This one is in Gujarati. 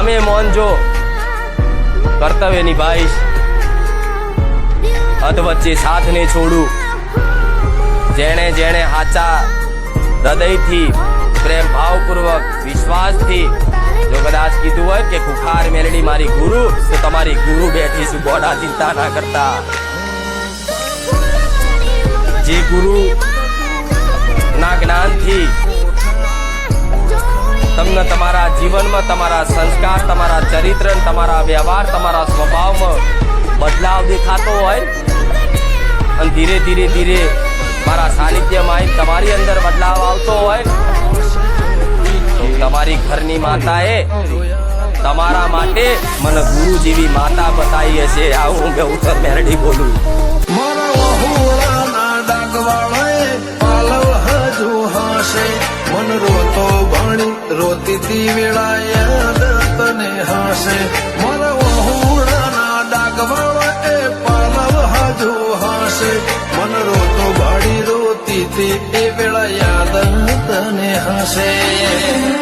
કામે મોનજો, કર્તવ્ય નિભાઈશ, અધ વચ્ચે સાથ ને છોડું. જેણે જેણે હાચા હૃદયથી પ્રેમ ભાવપૂર્વક વિશ્વાસથી જો કદાચ કીધું હોય કે ખુખાર મેલડી મારી ગુરુ, તો તમારી ગુરુ બેઠી છું, ગોડા ચિંતા ના કરતા. જે ગુરુ ના જ્ઞાનથી તમને તમારા જીવનમાં તમારા સંસ્કાર, તમારા ચરિત્ર, તમારા વ્યવહાર, તમારા સ્વભાવમાં બદલાવ દેખાતો હોય અને ધીરે ધીરે ધીરે મારા સાનિધ્યમાં તમારી અંદર બદલાવ આવતો હોય, તો તમારી ઘરની માતાએ તમારા માટે મને ગુરુ જેવી માતા બતાવી હશે. આવું હું ઉત્તર મેરડી બોલું. મન રોતો ભણી રોતી વેળા યાદ તને હાશે. મારા વહુડાના ડાગવાળા એ પાલવ હાજુ હાશે. મન રોતો ભાડી રોતી એ વેળા યાદ તને હાશે.